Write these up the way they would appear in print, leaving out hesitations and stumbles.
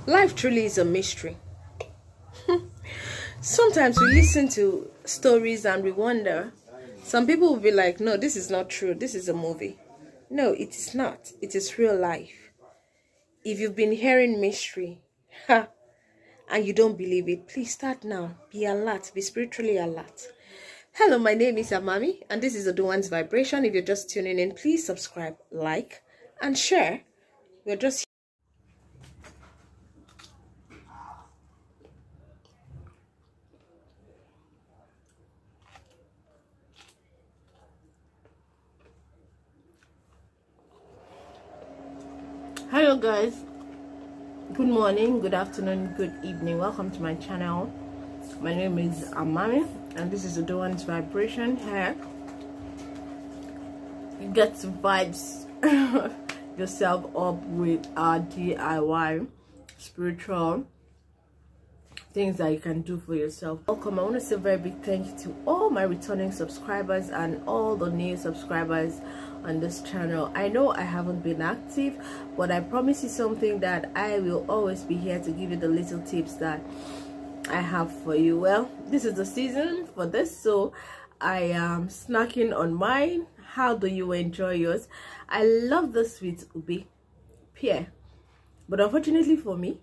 Life truly is a mystery. Sometimes we listen to stories and we wonder. Some people will be like, no, this is not true. This is a movie. No, it is not. It is real life. If you've been hearing mystery, and you don't believe it, please start now. Be alert. Be spiritually alert. Hello, my name is Amami, and this is Oduan's Vibration. If you're just tuning in, please subscribe, like, and share. We're just Hello guys, good morning, good afternoon, good evening. Welcome to my channel. My name is Amami, and this is Oduan's Vibration. Here you get to vibes yourself up with our DIY spiritual things that you can do for yourself. Welcome. I want to say a very big thank you to all my returning subscribers and all the new subscribers on this channel. I know I haven't been active, but I promise you something, that I will always be here to give you the little tips that I have for you. Well, this is the season for this, so I am snacking on mine. How do you enjoy yours? I love the sweet ubi pear, but unfortunately for me,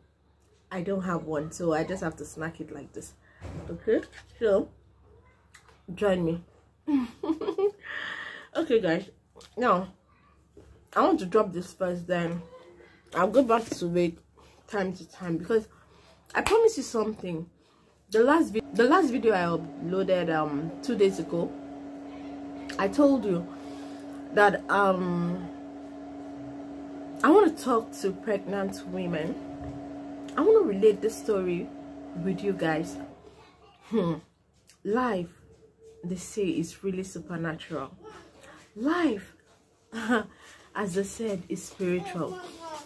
I don't have one, so I just have to snack it like this. Okay, so join me. Okay guys, now I want to drop this first, then I'll go back to it time to time, because I promise you something. The last video I uploaded 2 days ago, I told you that I want to talk to pregnant women. I want to relate this story with you guys. Life, they say, is really supernatural. Life, as I said, is spiritual.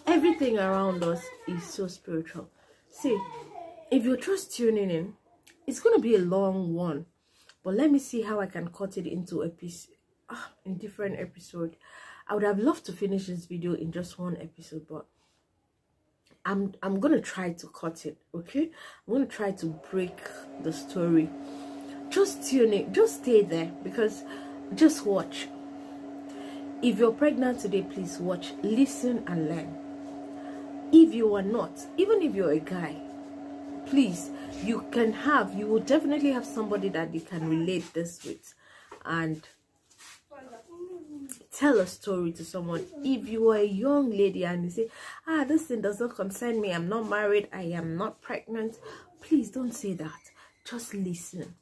Everything around us is so spiritual. See, if you're just tuning in, it's going to be a long one, but let me see how I can cut it into in different episodes. I would have loved to finish this video in just one episode, but I'm gonna try to cut it. Okay, I'm gonna try to break the story. Just tune in, just stay there, because just watch. If you're pregnant today, please watch, listen and learn. If you are not, even if you're a guy, please, you will definitely have somebody that you can relate this with, and tell a story to someone. If you are a young lady and you say, this thing does not concern me, I'm not married, I am not pregnant, please don't say that. Just listen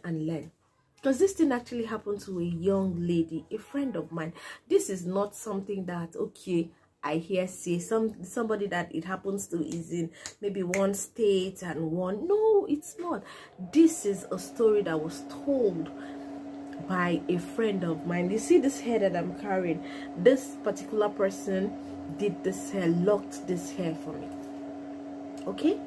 and learn, because this thing actually happened to a young lady, a friend of mine. This is not something that, okay, I hear say somebody that it happens to is in maybe one state and one. No, it's not. This is a story that was told by a friend of mine. You see this hair that I'm carrying? This particular person did this hair, locked this hair for me. Okay,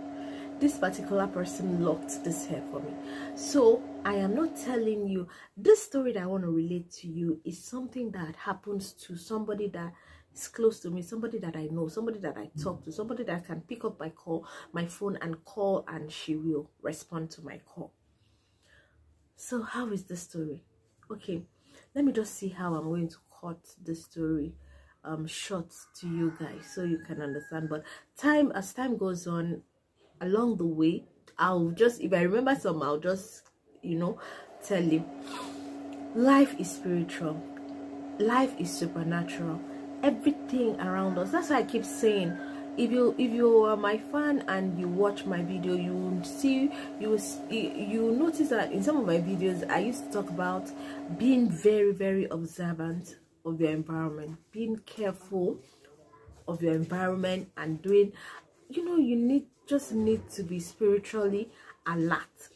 this particular person locked this hair for me. So I am not telling you this story that I want to relate to you is something that happens to somebody that is close to me, somebody that I know, somebody that I talk to, somebody that can pick up my phone and call, and she will respond to my call. So how is the story? Okay, let me just see how I'm going to cut the story short to you guys so you can understand. But as time goes on, along the way, I'll just, if I remember some, I'll just, tell you. Life is spiritual. Life is supernatural. Everything around us. That's why I keep saying, if you are my fan and you watch my video, you notice that in some of my videos I used to talk about being very, very observant of your environment, being careful of your environment, and doing, you just need to be spiritually alert.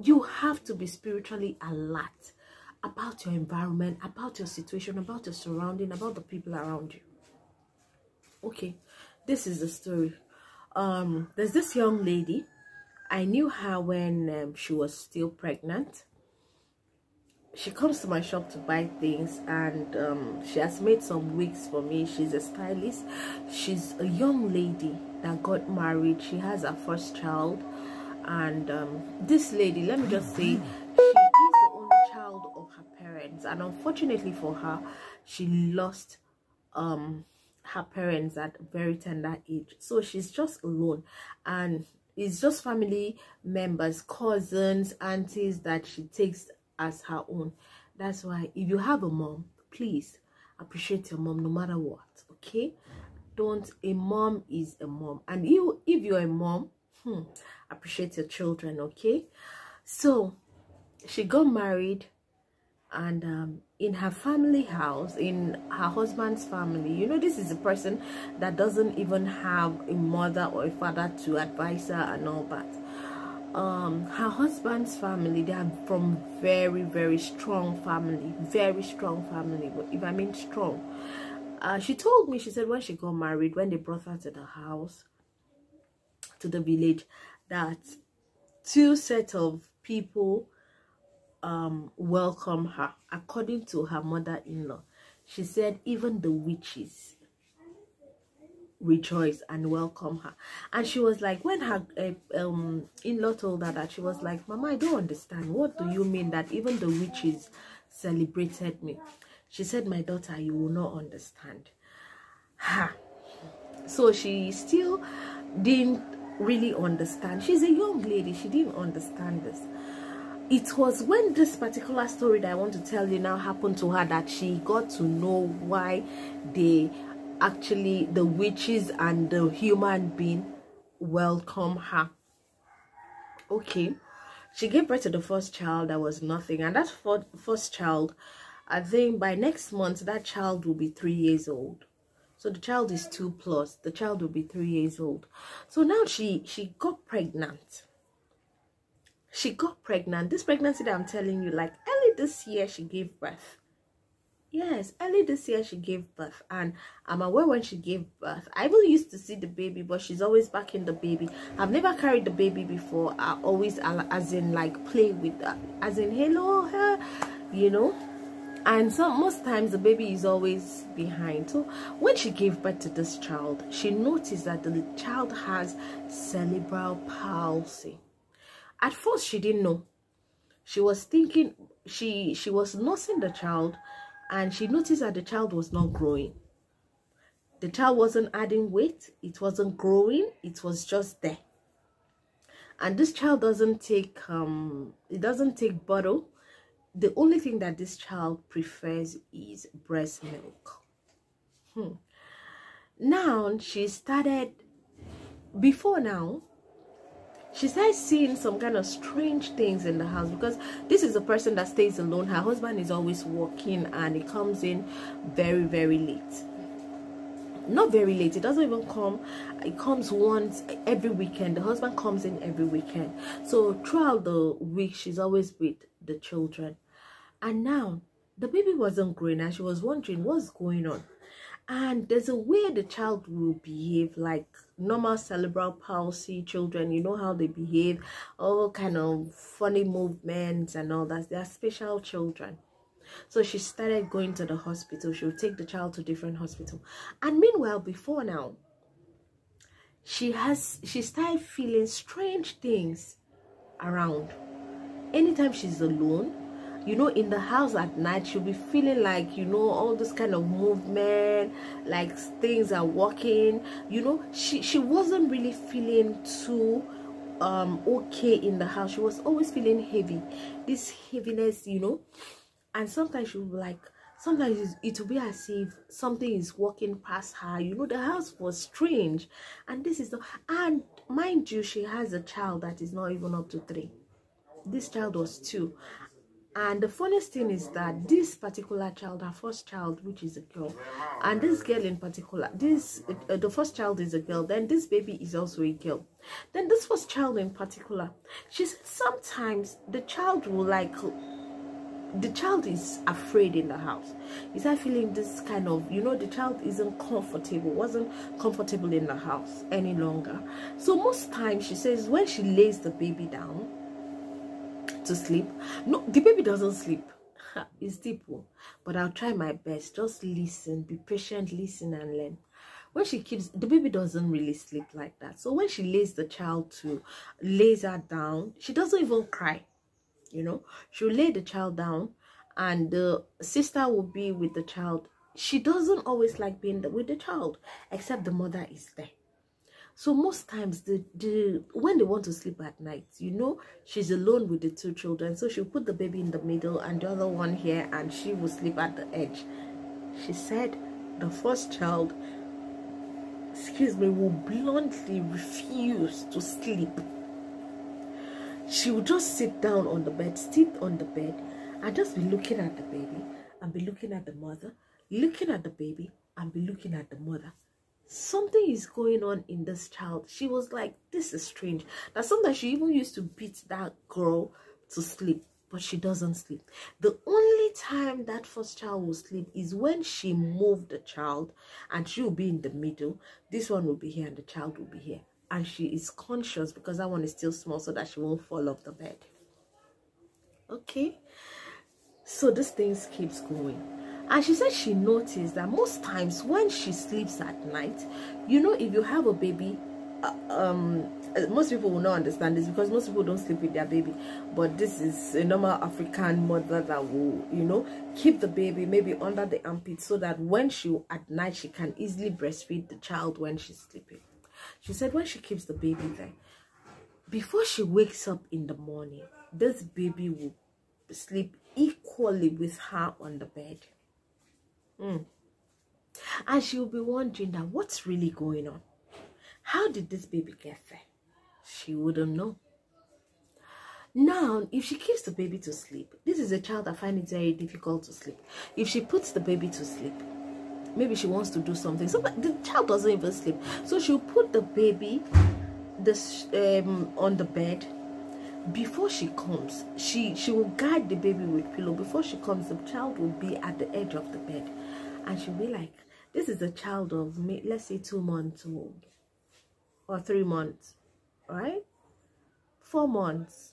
You have to be spiritually alert about your environment, about your situation, about your surrounding, about the people around you. Okay, this is the story. There's this young lady. I knew her when she was still pregnant. she comes to my shop to buy things, and she has made some wigs for me. She's a stylist. She's a young lady that got married. She has her first child, and this lady, let me just say, she is the only child of her parents, and unfortunately for her, she lost her parents at a very tender age. So she's just alone, and it's just family members, cousins, aunties that she takes as her own. That's why if you have a mom, please appreciate your mom no matter what. Okay, don't, a mom is a mom, and you, if you're a mom, appreciate your children. Okay, so she got married, and in her family house, in her husband's family, you know, this is a person that doesn't even have a mother or a father to advise her and all that. Her husband's family, they are from very strong family, very strong family. But if I mean strong, she told me, she said when she got married, when they brought her to the house, to the village, that two sets of people welcome her. According to her mother-in-law, she said even the witches rejoice and welcome her. And she was like, when her in-law told her that, she was like, Mama, I don't understand. What do you mean that even the witches celebrated me? She said, my daughter, you will not understand. So she still didn't really understand. She's a young lady. She didn't understand this. It was when this particular story that I want to tell you now happened to her that she got to know why they actually, the witches and the human being, welcome her. Okay, she gave birth to the first child. That was nothing, and that first child, I think by next month that child will be 3 years old. So the child is 2+. The child will be 3 years old. So now she got pregnant. She got pregnant. This pregnancy that I'm telling you, like early this year, she gave birth. Yes, early this year she gave birth, and I'm aware when she gave birth, I even used to see the baby, but she's always backing the baby. I've never carried the baby before. I always, as in, like, play with her, as in, hello her, you know. And so most times the baby is always behind. So when she gave birth to this child, she noticed that the child has cerebral palsy. At first she didn't know. She was thinking, she was nursing the child, and she noticed that the child was not growing. The child wasn't adding weight, it wasn't growing, it was just there. And this child doesn't take it doesn't take bottle. The only thing that this child prefers is breast milk. Now she started, before now, she started seeing some kind of strange things in the house, because this is a person that stays alone. Her husband is always working, and he comes in very late. Not very late, it doesn't even come, it comes once every weekend. The husband comes in every weekend. So throughout the week, she's always with the children. And now the baby wasn't growing, and she was wondering what's going on. And there's a way the child will behave, like normal cerebral palsy children. You know how they behave, all kind of funny movements and all that. They are special children. So she started going to the hospital. She would take the child to different hospitals. And meanwhile, before now, she started feeling strange things around. Anytime she's alone, you know, in the house at night, she'll be feeling like, you know, all this kind of movement, like things are walking, you know. She wasn't really feeling too okay in the house. She was always feeling heavy, this heaviness, you know. And sometimes she would be like, sometimes it will be as if something is walking past her, you know. The house was strange. And this is the, and mind you, she has a child that is not even up to 3. This child was 2. And the funniest thing is that this particular child, her first child, which is a girl, and this girl in particular, the first child is a girl, then this baby is also a girl. Then this first child in particular, she said sometimes the child will, like, the child is afraid in the house. You start feeling this kind of, you know, the child wasn't comfortable in the house any longer. So most times, she says, when she lays the baby down to sleep, no, the baby doesn't sleep. It's deep, but I'll try my best. Just listen, be patient, listen and learn. When she keeps, the baby doesn't really sleep like that. So when she lays the child to, lays her down, she doesn't even cry. You know, she'll lay the child down and the sister will be with the child. She doesn't always like being with the child, except the mother is there. So most times when they want to sleep at night, you know, she's alone with the two children. So she'll put the baby in the middle and the other one here, and she will sleep at the edge. She said the first child, excuse me, will bluntly refuse to sleep. She will just sit down on the bed, sit on the bed, and just be looking at the baby and be looking at the mother, looking at the baby and be looking at the mother. Something is going on in this child. She was like, this is strange. That sometimes she even used to beat that girl to sleep, but she doesn't sleep. The only time that first child will sleep is when she moved the child and she will be in the middle. This one will be here and the child will be here. And she is conscious because that one is still small so that she won't fall off the bed. Okay? So this thing keeps going. And she said she noticed that most times when she sleeps at night, you know, if you have a baby, most people will not understand this because most people don't sleep with their baby. But this is a normal African mother that will, you know, keep the baby maybe under the armpit so that when at night, she can easily breastfeed the child when she's sleeping. She said when she keeps the baby there, before she wakes up in the morning, this baby will sleep equally with her on the bed. And she will be wondering that what's really going on? How did this baby get there? She wouldn't know. Now, if she keeps the baby to sleep, this is a child that finds it very difficult to sleep. If she puts the baby to sleep, maybe she wants to do something. So the child doesn't even sleep. So she'll put the baby on the bed. Before she comes, she will guide the baby with pillow. Before she comes, the child will be at the edge of the bed. And she'll be like, this is a child of, let's say, 2 months old. Or 3 months. Right? 4 months.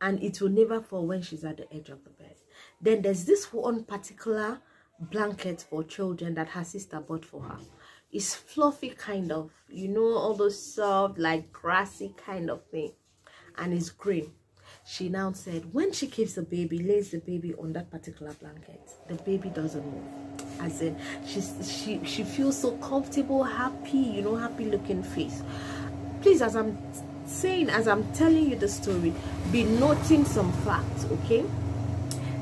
And it will never fall when she's at the edge of the bed. Then there's this one particular blanket for children that her sister bought for her. It's fluffy kind of, you know, all those soft, like grassy kind of thing. And it's green. She now said when she keeps the baby, lays the baby on that particular blanket, the baby doesn't move. As in, she feels so comfortable, happy, you know, happy looking face. Please, as I'm telling you the story, be noting some facts, okay?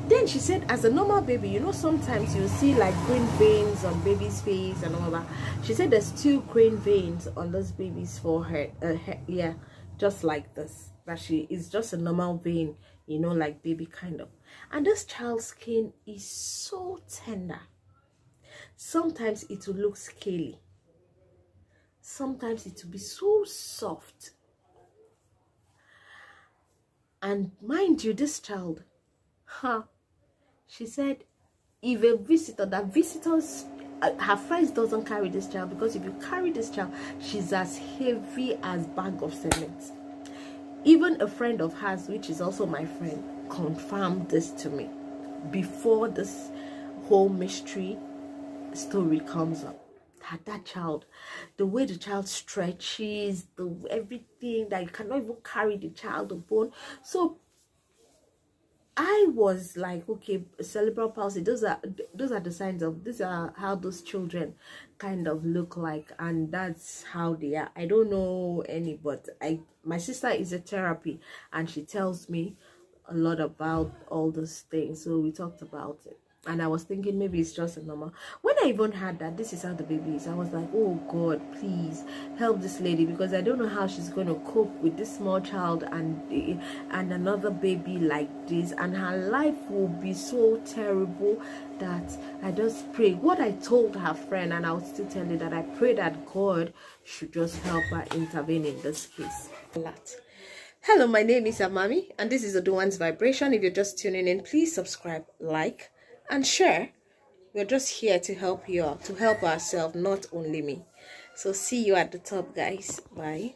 Then she said, as a normal baby, you know, sometimes you see like green veins on baby's face and all that. She said there's 2 green veins on this baby's forehead. Yeah, just like this. That she is just a normal vein, you know, like baby kind of. And this child's skin is so tender. Sometimes it will look scaly. Sometimes it will be so soft. And mind you, this child, she said, if a visitor, that visitors, her friends doesn't carry this child, because if you carry this child, she's as heavy as bag of cement. Even a friend of hers, which is also my friend, confirmed this to me before this whole mystery story comes up. That child, the way the child stretches, everything, that you cannot even carry the child, the bone. So I was like, okay, cerebral palsy, those are the signs of, these are how those children kind of look like, and that's how they are. I don't know any, but my sister is a therapy and she tells me a lot about all those things, so we talked about it. And I was thinking maybe it's just a normal. When I even heard that this is how the baby is, I was like, oh God, please help this lady, because I don't know how she's going to cope with this small child and another baby like this, and her life will be so terrible that I just pray. What I told her friend, and I'll still tell you, that I pray that God should just help her intervene in this case. A lot. Hello, my name is Amami, and this is Oduwan's Vibration. If you're just tuning in, please subscribe, like, and share. We're just here to help you out, to help ourselves, not only me. So see you at the top, guys. Bye.